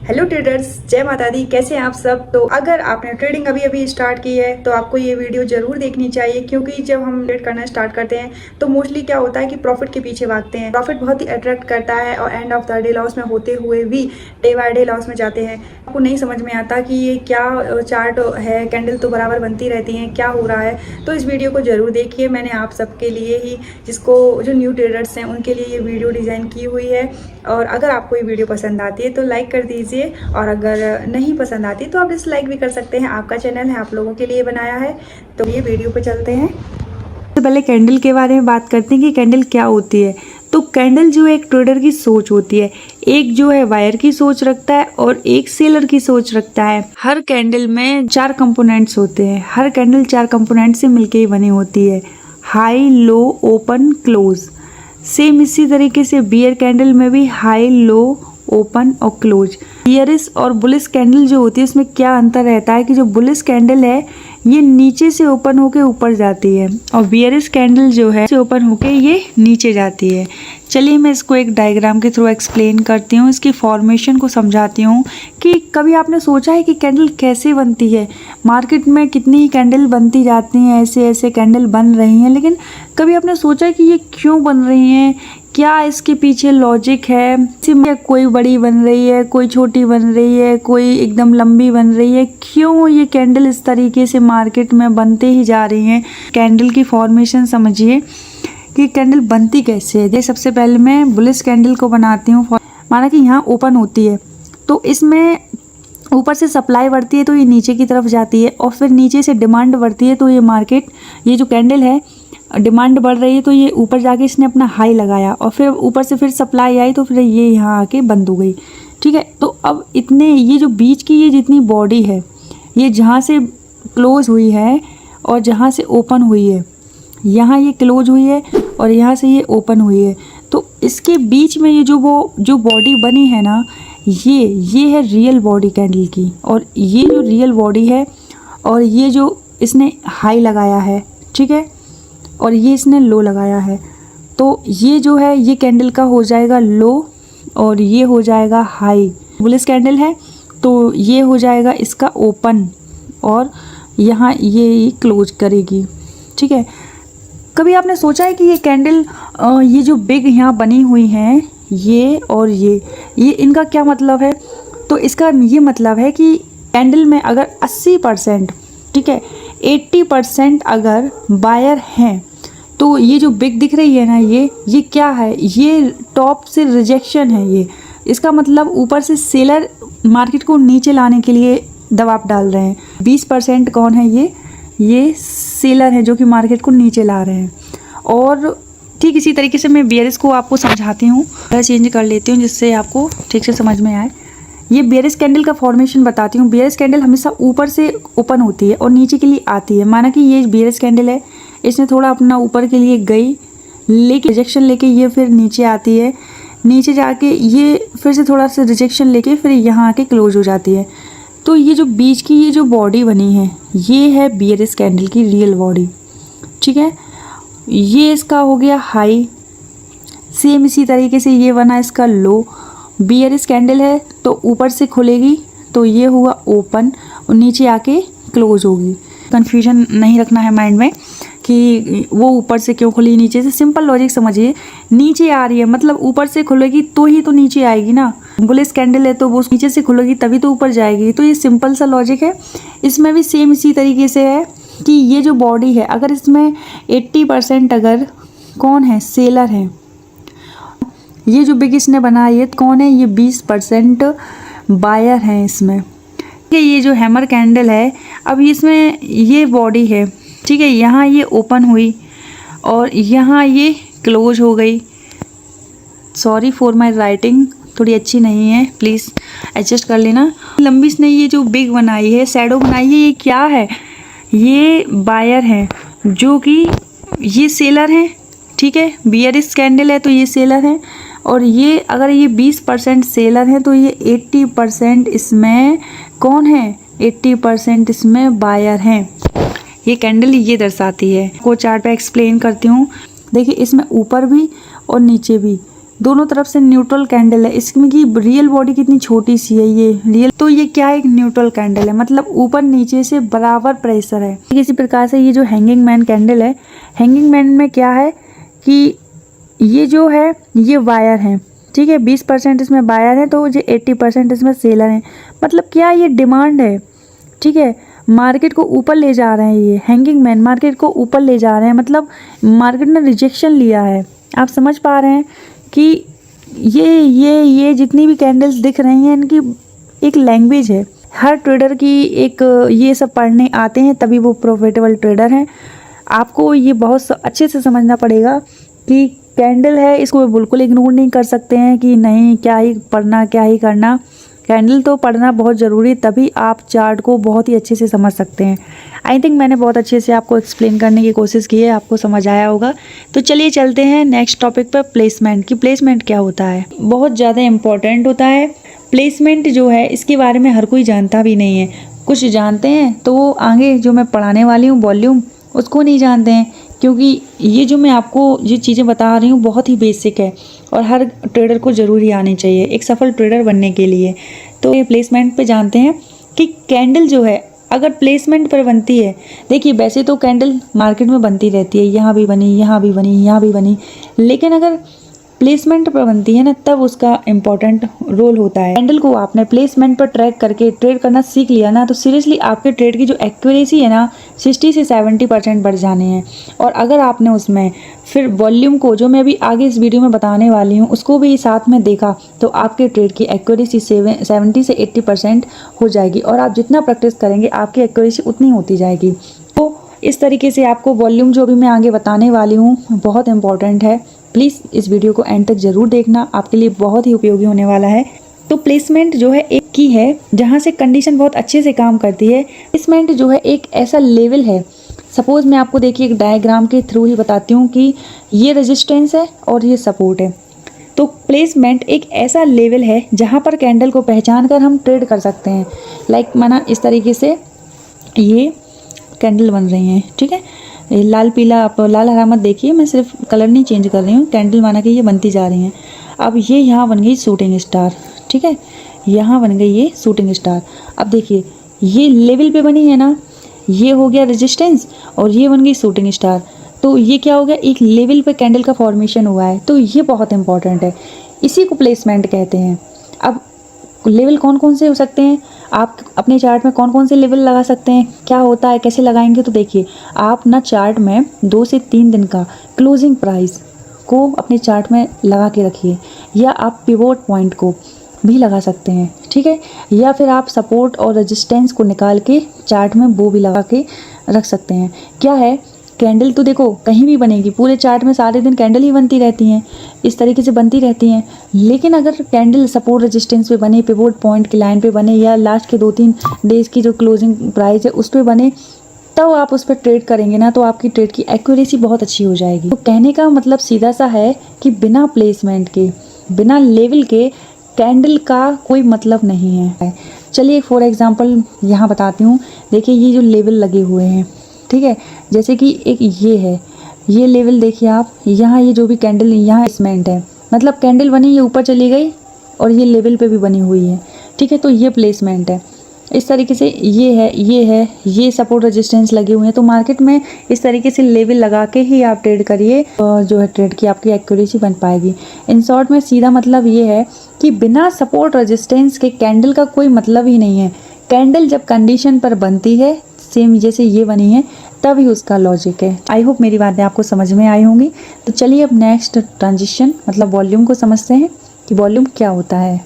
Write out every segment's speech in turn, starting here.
Hello traders, जय माता दी। कैसे हैं आप सब। तो अगर आपने ट्रेडिंग अभी अभी स्टार्ट की है तो आपको ये वीडियो जरूर देखनी चाहिए, क्योंकि जब हम ट्रेड करना स्टार्ट करते हैं तो मोस्टली क्या होता है कि प्रॉफिट के पीछे भागते हैं। प्रॉफिट बहुत ही अट्रैक्ट करता है और end of the day loss में होते हुए भी डे बाय डे लॉस में जाते हैं। आपको नहीं समझ में आता कि ये क्या चार्ट है, कैंडल तो बराबर बनती रहती हैं, क्या हो रहा है। तो इस वीडियो को जरूर देखिए। मैंने आप सबके लिए ही, जिसको जो न्यू ट्रेडर्स हैं उनके लिए ये वीडियो डिज़ाइन की हुई है। और अगर आपको ये वीडियो पसंद आती है तो लाइक कर दीजिए, और अगर नहीं पसंद आती तो आप डिसलाइक भी कर सकते हैं। आपका चैनल है, आप लोगों के लिए बनाया है। तो ये वीडियो पे चलते हैं। तो पहले कैंडल के बारे में बात करते हैं कि कैंडल क्या होती है। तो कैंडल जो है एक ट्रेडर की सोच होती है। एक जो है बायर की सोच रखता है और एक सेलर की सोच रखता है। हर कैंडल में 4 कंपोनेंट्स होते हैं। हर कैंडल 4 कंपोनेंट से मिलके ही बनी होती है। हाई, लो, ओपन, क्लोज। सेम इसी तरीके से बियर कैंडल में भी हाई, लो, ओपन और क्लोज। बियरिश और बुलिश कैंडल जो होती है उसमें क्या अंतर रहता है कि जो बुलिश कैंडल है ये नीचे से ओपन होके ऊपर जाती है और बियरिश कैंडल जो है ओपन होके ये नीचे जाती है। चलिए मैं इसको एक डायग्राम के थ्रू एक्सप्लेन करती हूँ, इसकी फॉर्मेशन को समझाती हूँ कि कभी आपने सोचा है कि कैंडल कैसे बनती है। मार्केट में कितनी ही कैंडल बनती जाती हैं, ऐसे ऐसे कैंडल बन रही हैं, लेकिन कभी आपने सोचा है कि ये क्यों बन रही हैं, क्या इसके पीछे लॉजिक है। कोई बड़ी बन रही है, कोई छोटी बन रही है, कोई एकदम लंबी बन रही है, क्यों ये कैंडल इस तरीके से मार्केट में बनते ही जा रही हैं। कैंडल की फॉर्मेशन समझिए कि कैंडल बनती कैसे है। सबसे पहले मैं बुलिश कैंडल को बनाती हूँ। माना कि यहाँ ओपन होती है तो इसमें ऊपर से सप्लाई बढ़ती है तो ये नीचे की तरफ जाती है, और फिर नीचे से डिमांड बढ़ती है तो ये मार्केट, ये जो कैंडल है डिमांड बढ़ रही है तो ये ऊपर जाके इसने अपना हाई लगाया, और फिर ऊपर से फिर सप्लाई आई तो फिर ये यहाँ आके बंद हो गई। ठीक है, तो अब इतने ये जो बीच की ये जितनी बॉडी है, ये जहाँ से क्लोज हुई है और जहाँ से ओपन हुई है, यहाँ ये क्लोज हुई है और यहाँ से ये ओपन हुई है, तो इसके बीच में ये जो बॉडी बनी है ना, ये है रियल बॉडी कैंडल की। और ये जो रियल बॉडी है और ये जो इसने हाई लगाया है, ठीक है, और ये इसने लो लगाया है, तो ये जो है ये कैंडल का हो जाएगा लो और ये हो जाएगा हाई। बुलिश कैंडल है तो ये हो जाएगा इसका ओपन और यहाँ ये क्लोज करेगी। ठीक है, कभी आपने सोचा है कि ये कैंडल ये जो बिग यहाँ बनी हुई हैं ये और ये इनका क्या मतलब है। तो इसका ये मतलब है कि कैंडल में अगर 80%, ठीक है, 80% अगर बायर हैं तो ये जो बिग दिख रही है ना, ये क्या है, ये टॉप से रिजेक्शन है। ये इसका मतलब ऊपर से सेलर मार्केट को नीचे लाने के लिए दबाव डाल रहे हैं। 20% कौन है, ये सेलर हैं जो कि मार्केट को नीचे ला रहे हैं। और ठीक इसी तरीके से मैं बियरिश को आपको समझाती हूँ, चेंज कर लेती हूँ जिससे आपको ठीक से समझ में आए। ये बियरिश कैंडल का फॉर्मेशन बताती हूँ। बियरिश कैंडल हमेशा ऊपर से ओपन होती है और नीचे के लिए आती है। माना कि ये बियरिश कैंडल है, इसने थोड़ा अपना ऊपर के लिए गई, लेके रिजेक्शन लेके ये फिर नीचे आती है, नीचे जाके ये फिर से थोड़ा सा रिजेक्शन लेके फिर यहाँ आके क्लोज हो जाती है। तो ये जो बीच की ये जो बॉडी बनी है ये है बियरिश कैंडल की रियल बॉडी। ठीक है, ये इसका हो गया हाई। सेम इसी तरीके से ये बना इसका लो। बियरिश कैंडल है तो ऊपर से खुलेगी तो ये हुआ ओपन और नीचे आके क्लोज होगी। कन्फ्यूजन नहीं रखना है माइंड में कि वो ऊपर से क्यों खुली, नीचे से। सिंपल लॉजिक समझिए, नीचे आ रही है मतलब ऊपर से खुलेगी तो ही तो नीचे आएगी ना। बुलिश कैंडल है तो वो नीचे से खुलेगी तभी तो ऊपर जाएगी। तो ये सिंपल सा लॉजिक है। इसमें भी सेम इसी तरीके से है कि ये जो बॉडी है अगर इसमें 80% अगर कौन है, सेलर है, ये जो बिग इसने बनाया ये कौन है, ये 20% बायर हैं इसमें। ये जो हैमर कैंडल है, अब इसमें ये बॉडी है, ठीक है, यहाँ ये ओपन हुई और यहाँ ये क्लोज हो गई। सॉरी फॉर माय राइटिंग, थोड़ी अच्छी नहीं है, प्लीज़ एडजस्ट कर लेना। लंबी इसने ये जो बिग बनाई है, शैडो बनाई है, ये क्या है, ये बायर है जो कि ये सेलर हैं। ठीक है, बियरिश कैंडल है तो ये सेलर है, और ये अगर ये 20% सेलर है तो ये 80% इसमें कौन है, 80% इसमें बायर हैं। ये कैंडल ये दर्शाती है। को चार्ट पे एक्सप्लेन करती हूँ। देखिए इसमें ऊपर भी और नीचे भी दोनों तरफ से न्यूट्रल कैंडल है। इसमें की रियल बॉडी कितनी छोटी सी है, ये रियल, तो ये क्या है, एक न्यूट्रल कैंडल है, मतलब ऊपर नीचे से बराबर प्रेशर है। इसी प्रकार से ये जो हैंगिंग मैन कैंडल है, हैंगिंग मैन में क्या है कि ये जो है ये वायर है, ठीक है, 20% इसमें बायर है, तो ये 80% इसमें सेलर है। मतलब क्या, ये डिमांड है, ठीक है, मार्केट को ऊपर ले जा रहे हैं, ये हैंगिंग मैन मार्केट को ऊपर ले जा रहे हैं, मतलब मार्केट ने रिजेक्शन लिया है। आप समझ पा रहे हैं कि ये जितनी भी कैंडल्स दिख रही हैं, इनकी एक लैंग्वेज है। हर ट्रेडर की एक, ये सब पढ़ने आते हैं तभी वो प्रॉफिटेबल ट्रेडर हैं। आपको ये बहुत अच्छे से समझना पड़ेगा कि कैंडल है, इसको बिल्कुल इग्नोर नहीं कर सकते हैं कि नहीं क्या ही पढ़ना, क्या ही करना। कैंडल तो पढ़ना बहुत ज़रूरी, तभी आप चार्ट को बहुत ही अच्छे से समझ सकते हैं। आई थिंक मैंने बहुत अच्छे से आपको एक्सप्लेन करने की कोशिश की है, आपको समझ आया होगा। तो चलिए चलते हैं नेक्स्ट टॉपिक पर, प्लेसमेंट की। प्लेसमेंट क्या होता है, बहुत ज़्यादा इम्पोर्टेंट होता है। प्लेसमेंट जो है इसके बारे में हर कोई जानता भी नहीं है। कुछ जानते हैं तो वो आगे जो मैं पढ़ाने वाली हूँ वॉल्यूम, उसको नहीं जानते हैं, क्योंकि ये जो मैं आपको ये चीज़ें बता रही हूँ बहुत ही बेसिक है और हर ट्रेडर को ज़रूरी आनी चाहिए एक सफल ट्रेडर बनने के लिए। तो ये प्लेसमेंट पे जानते हैं कि कैंडल जो है अगर प्लेसमेंट पर बनती है, देखिए वैसे तो कैंडल मार्केट में बनती रहती है, यहाँ भी बनी, यहाँ भी बनी, यहाँ भी बनी, लेकिन अगर प्लेसमेंट पर बनती है ना, तब उसका इम्पोर्टेंट रोल होता है। कैंडल को आपने प्लेसमेंट पर ट्रैक करके ट्रेड करना सीख लिया ना, तो सीरियसली आपके ट्रेड की जो एक्यूरेसी है ना 60 से 70% बढ़ जाने हैं। और अगर आपने उसमें फिर वॉल्यूम को, जो मैं अभी आगे इस वीडियो में बताने वाली हूँ, उसको भी साथ में देखा, तो आपके ट्रेड की एक्यूरेसी 70 से 80% हो जाएगी। और आप जितना प्रैक्टिस करेंगे आपकी एक्यूरेसी उतनी होती जाएगी। तो इस तरीके से आपको वॉल्यूम जो भी मैं आगे बताने वाली हूँ बहुत इंपॉर्टेंट है। प्लीज़ इस वीडियो को एंड तक ज़रूर देखना, आपके लिए बहुत ही उपयोगी होने वाला है। तो प्लेसमेंट जो है एक की है जहाँ से कंडीशन बहुत अच्छे से काम करती है। प्लेसमेंट जो है एक ऐसा लेवल है, सपोज़ मैं आपको देखिए एक डायग्राम के थ्रू ही बताती हूँ कि ये रेजिस्टेंस है और ये सपोर्ट है। तो प्लेसमेंट एक ऐसा लेवल है जहाँ पर कैंडल को पहचान कर हम ट्रेड कर सकते हैं। लाइक माना इस तरीके से ये कैंडल बन रही हैं, ठीक है, लाल पीला, आप लाल हरा मत देखिए, मैं सिर्फ कलर नहीं चेंज कर रही हूँ, कैंडल माना कि ये बनती जा रही हैं। अब ये यहाँ बन गई शूटिंग स्टार, ठीक है, यहाँ बन गई ये शूटिंग स्टार। अब देखिए ये लेवल पे बनी है ना, ये हो गया रेजिस्टेंस और ये बन गई शूटिंग स्टार। तो ये क्या हो गया, एक लेवल पे कैंडल का फॉर्मेशन हुआ है। तो ये बहुत इंपॉर्टेंट है, इसी को प्लेसमेंट कहते हैं। अब लेवल कौन कौन से हो सकते हैं, आप अपने चार्ट में कौन कौन से लेवल लगा सकते हैं, क्या होता है, कैसे लगाएंगे। तो देखिए आप ना चार्ट में 2 से 3 दिन का क्लोजिंग प्राइस को अपने चार्ट में लगा के रखिए, या आप पिवोट पॉइंट को भी लगा सकते हैं, ठीक है, या फिर आप सपोर्ट और रेजिस्टेंस को निकाल के चार्ट में वो भी लगा के रख सकते हैं। क्या है, कैंडल तो देखो कहीं भी बनेगी, पूरे चार्ट में सारे दिन कैंडल ही बनती रहती हैं, इस तरीके से बनती रहती हैं। लेकिन अगर कैंडल सपोर्ट रेजिस्टेंस पे बने, पिवोट पॉइंट की लाइन पे बने, या लास्ट के 2-3 डेज की जो क्लोजिंग प्राइस है उस पर बने, तब आप उस पर ट्रेड करेंगे ना, तो आपकी ट्रेड की एक्यूरेसी बहुत अच्छी हो जाएगी। तो कहने का मतलब सीधा सा है कि बिना प्लेसमेंट के, बिना लेवल के कैंडल का कोई मतलब नहीं है। चलिए फॉर एग्जांपल यहाँ बताती हूँ। देखिए ये जो लेवल लगे हुए हैं, ठीक है, जैसे कि एक ये है, ये लेवल देखिए आप, यहाँ ये जो भी कैंडल यहाँ प्लेसमेंट है, मतलब कैंडल बनी ये ऊपर चली गई और ये लेवल पे भी बनी हुई है, ठीक है, तो ये प्लेसमेंट है। इस तरीके से ये है, ये सपोर्ट रेजिस्टेंस लगे हुए हैं। तो मार्केट में इस तरीके से लेवल लगा के ही आप ट्रेड करिए, जो है ट्रेड की आपकी एक्यूरेसी बन पाएगी। इन शॉर्ट में सीधा मतलब ये है कि बिना सपोर्ट रेजिस्टेंस के कैंडल का कोई मतलब ही नहीं है। कैंडल जब कंडीशन पर बनती है, सेम जैसे ये बनी है, तभी उसका लॉजिक है। आई होप मेरी बातें आपको समझ में आई होंगी। तो चलिए अब नेक्स्ट ट्रांजिशन मतलब वॉल्यूम को समझते हैं कि वॉल्यूम क्या होता है,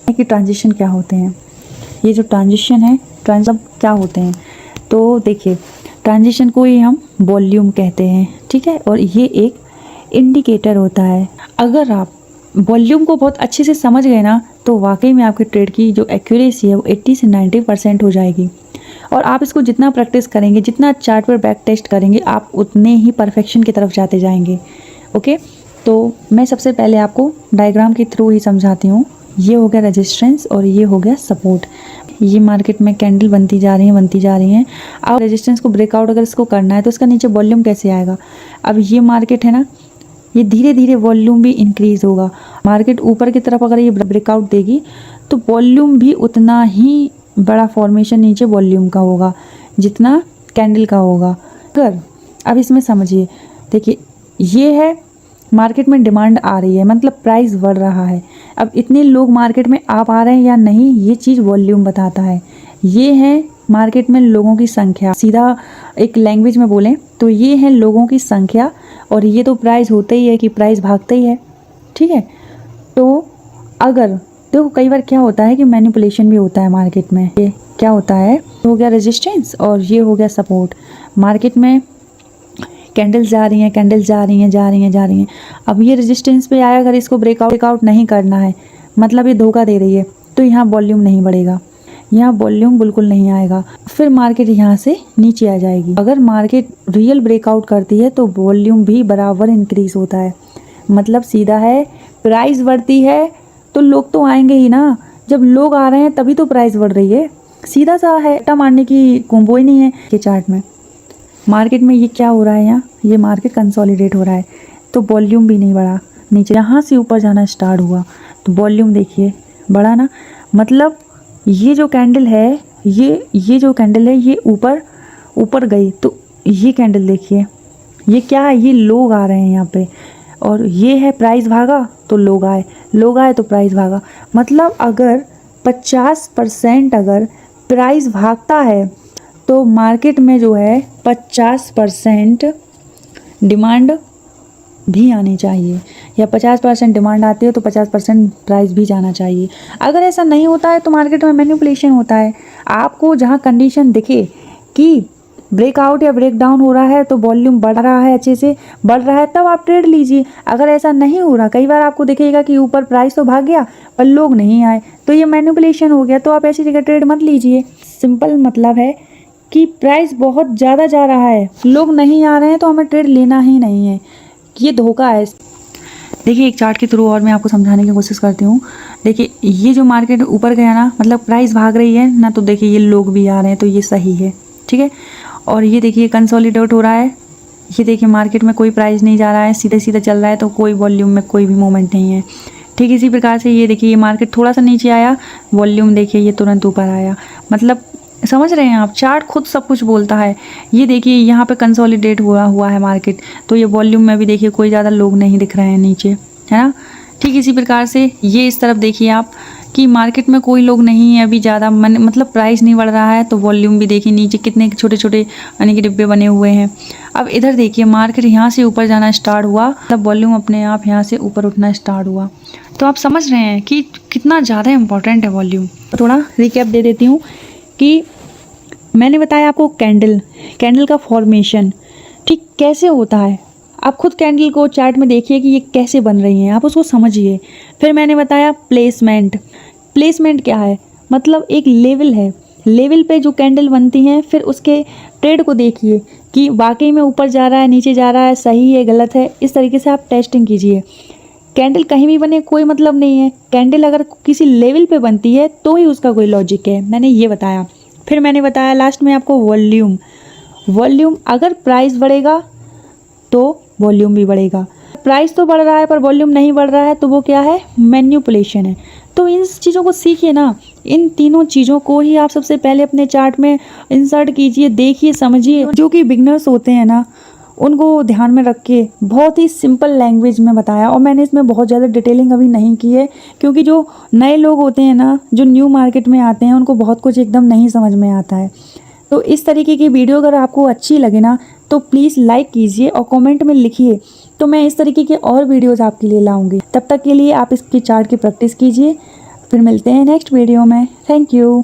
कि ट्रांजिशन क्या होते हैं। ये जो ट्रांजिशन है, ट्रांजिशन क्या होते हैं, तो देखिए ट्रांजिशन को ही हम वॉल्यूम कहते हैं, ठीक है, और ये एक इंडिकेटर होता है। अगर आप वॉल्यूम को बहुत अच्छे से समझ गए ना, तो वाकई में आपके ट्रेड की जो एक्यूरेसी है वो 80 से 90% हो जाएगी। और आप इसको जितना प्रैक्टिस करेंगे, जितना चार्ट पर बैक टेस्ट करेंगे, आप उतने ही परफेक्शन की तरफ जाते जाएंगे। ओके, तो मैं सबसे पहले आपको डायग्राम के थ्रू ही समझाती हूँ। ये हो गया रेजिस्टेंस और ये हो गया सपोर्ट। ये मार्केट में कैंडल बनती जा रही हैं। अब रेजिस्टेंस को ब्रेकआउट अगर इसको करना है तो इसका नीचे वॉल्यूम कैसे आएगा। अब ये मार्केट है ना, ये धीरे धीरे वॉल्यूम भी इंक्रीज होगा। मार्केट ऊपर की तरफ अगर ये ब्रेकआउट देगी तो वॉल्यूम भी उतना ही बड़ा फॉर्मेशन नीचे वॉल्यूम का होगा जितना कैंडल का होगा। अगर अब इसमें समझिए, देखिए ये है मार्केट में डिमांड आ रही है, मतलब प्राइस बढ़ रहा है। अब इतने लोग मार्केट में आ पा रहे हैं या नहीं, ये चीज़ वॉल्यूम बताता है। ये है मार्केट में लोगों की संख्या, सीधा एक लैंग्वेज में बोलें तो ये है लोगों की संख्या, और ये तो प्राइस होता ही है कि प्राइस भागता ही है, ठीक है। तो अगर देखो कई बार क्या होता है कि मैनिपुलेशन भी होता है मार्केट में। ये क्या होता है, हो गया रेजिस्टेंस और ये हो गया सपोर्ट। मार्केट में कैंडल्स जा रही हैं, कैंडल्स जा रही हैं, जा रही हैं, जा रही हैं। अब ये रेजिस्टेंस पे आया, अगर इसको ब्रेकआउट नहीं करना है, मतलब ये धोखा दे रही है, तो यहाँ वॉल्यूम नहीं बढ़ेगा, यहाँ वॉल्यूम बिल्कुल नहीं आएगा, फिर मार्केट यहाँ से नीचे आ जाएगी। अगर मार्केट रियल ब्रेकआउट करती है तो वॉल्यूम भी बराबर इंक्रीज होता है। मतलब सीधा है, प्राइस बढ़ती है तो लोग तो आएंगे ही ना, जब लोग आ रहे हैं तभी तो प्राइस बढ़ रही है। सीधा सा है, टा मारने की कुंभो ही नहीं है। ये चार्ट में मार्केट में ये क्या हो रहा है, यहाँ ये मार्केट कंसोलिडेट हो रहा है तो वॉल्यूम भी नहीं बढ़ा, नीचे यहाँ से ऊपर जाना स्टार्ट हुआ तो वॉल्यूम देखिए बढ़ा ना। मतलब ये जो कैंडल है, ये जो कैंडल है ये ऊपर गई, तो ये कैंडल देखिए ये क्या है, ये लोग आ रहे हैं यहाँ पे, और ये है प्राइस भागा तो लोग आए तो प्राइस भागा। मतलब अगर 50% अगर प्राइस भागता है तो मार्केट में जो है 50% डिमांड भी आनी चाहिए, या 50% डिमांड आती है तो 50% प्राइस भी जाना चाहिए। अगर ऐसा नहीं होता है तो मार्केट में मैनिपुलेशन होता है। आपको जहाँ कंडीशन दिखे कि ब्रेकआउट या ब्रेक डाउन हो रहा है तो वॉल्यूम बढ़ रहा है, अच्छे से बढ़ रहा है, तब आप ट्रेड लीजिए। अगर ऐसा नहीं हो रहा, कई बार आपको दिखेगा कि ऊपर प्राइस तो भाग गया पर लोग नहीं आए, तो ये मैनिपुलेशन हो गया, तो आप ऐसी जगह ट्रेड मत लीजिए। सिंपल मतलब है कि प्राइस बहुत ज़्यादा जा रहा है, लोग नहीं आ रहे हैं, तो हमें ट्रेड लेना ही नहीं है, ये धोखा है। देखिए एक चार्ट के थ्रू और मैं आपको समझाने की कोशिश करती हूँ। देखिए ये जो मार्केट ऊपर गया ना, मतलब प्राइस भाग रही है ना, तो देखिए ये लोग भी आ रहे हैं तो ये सही है, ठीक है। और ये देखिए कंसोलिडेट हो रहा है, ये देखिए मार्केट में कोई प्राइस नहीं जा रहा है, सीधे सीधे चल रहा है, तो कोई वॉल्यूम में कोई भी मूवमेंट नहीं है। ठीक इसी प्रकार से ये देखिए ये मार्केट थोड़ा सा नीचे आया, वॉल्यूम देखिए ये तुरंत ऊपर आया। मतलब समझ रहे हैं आप, चार्ट खुद सब कुछ बोलता है। ये देखिए यहाँ पे कंसोलिडेट हुआ है मार्केट, तो ये वॉल्यूम में भी देखिए कोई ज़्यादा लोग नहीं दिख रहे हैं नीचे, है ना। ठीक इसी प्रकार से ये इस तरफ देखिए आप कि मार्केट में कोई लोग नहीं है अभी ज़्यादा, मतलब प्राइस नहीं बढ़ रहा है, तो वॉल्यूम भी देखिए नीचे कितने छोटे छोटे यानी कि डिब्बे बने हुए हैं। अब इधर देखिए मार्केट यहाँ से ऊपर जाना स्टार्ट हुआ, तब वॉल्यूम अपने आप यहाँ से ऊपर उठना स्टार्ट हुआ। तो आप समझ रहे हैं कि कितना ज़्यादा इम्पोर्टेंट है वॉल्यूम। थोड़ा रिकैप दे देती हूँ कि मैंने बताया आपको कैंडल का फॉर्मेशन ठीक कैसे होता है। आप खुद कैंडल को चार्ट में देखिए कि ये कैसे बन रही हैं, आप उसको समझिए। फिर मैंने बताया प्लेसमेंट क्या है, मतलब एक लेवल है, लेवल पे जो कैंडल बनती हैं, फिर उसके ट्रेड को देखिए कि वाकई में ऊपर जा रहा है, नीचे जा रहा है, सही है, गलत है। इस तरीके से आप टेस्टिंग कीजिए। कैंडल कहीं भी बने कोई मतलब नहीं है, कैंडल अगर किसी लेवल पे बनती है तो ही उसका कोई लॉजिक है, मैंने ये बताया। फिर मैंने बताया लास्ट में आपको वॉल्यूम अगर प्राइस बढ़ेगा तो वॉल्यूम भी बढ़ेगा। प्राइस तो बढ़ रहा है पर वॉल्यूम नहीं बढ़ रहा है, तो वो क्या है, मैनिपुलेशन है। तो इन चीज़ों को सीखिए ना, इन तीनों चीज़ों को ही आप सबसे पहले अपने चार्ट में इंसर्ट कीजिए, देखिए, समझिए। जो कि बिगनर्स होते हैं ना, उनको ध्यान में रख के बहुत ही सिंपल लैंग्वेज में बताया, और मैंने इसमें बहुत ज़्यादा डिटेलिंग अभी नहीं की है, क्योंकि जो नए लोग होते हैं ना, जो न्यू मार्केट में आते हैं, उनको बहुत कुछ एकदम नहीं समझ में आता है। तो इस तरीके की वीडियो अगर आपको अच्छी लगे ना, तो प्लीज़ लाइक कीजिए और कमेंट में लिखिए, तो मैं इस तरीके के और वीडियोज़ आपके लिए लाऊंगी। तब तक के लिए आप इसकी चार्ट की प्रैक्टिस कीजिए। फिर मिलते हैं नेक्स्ट वीडियो में। Thank you.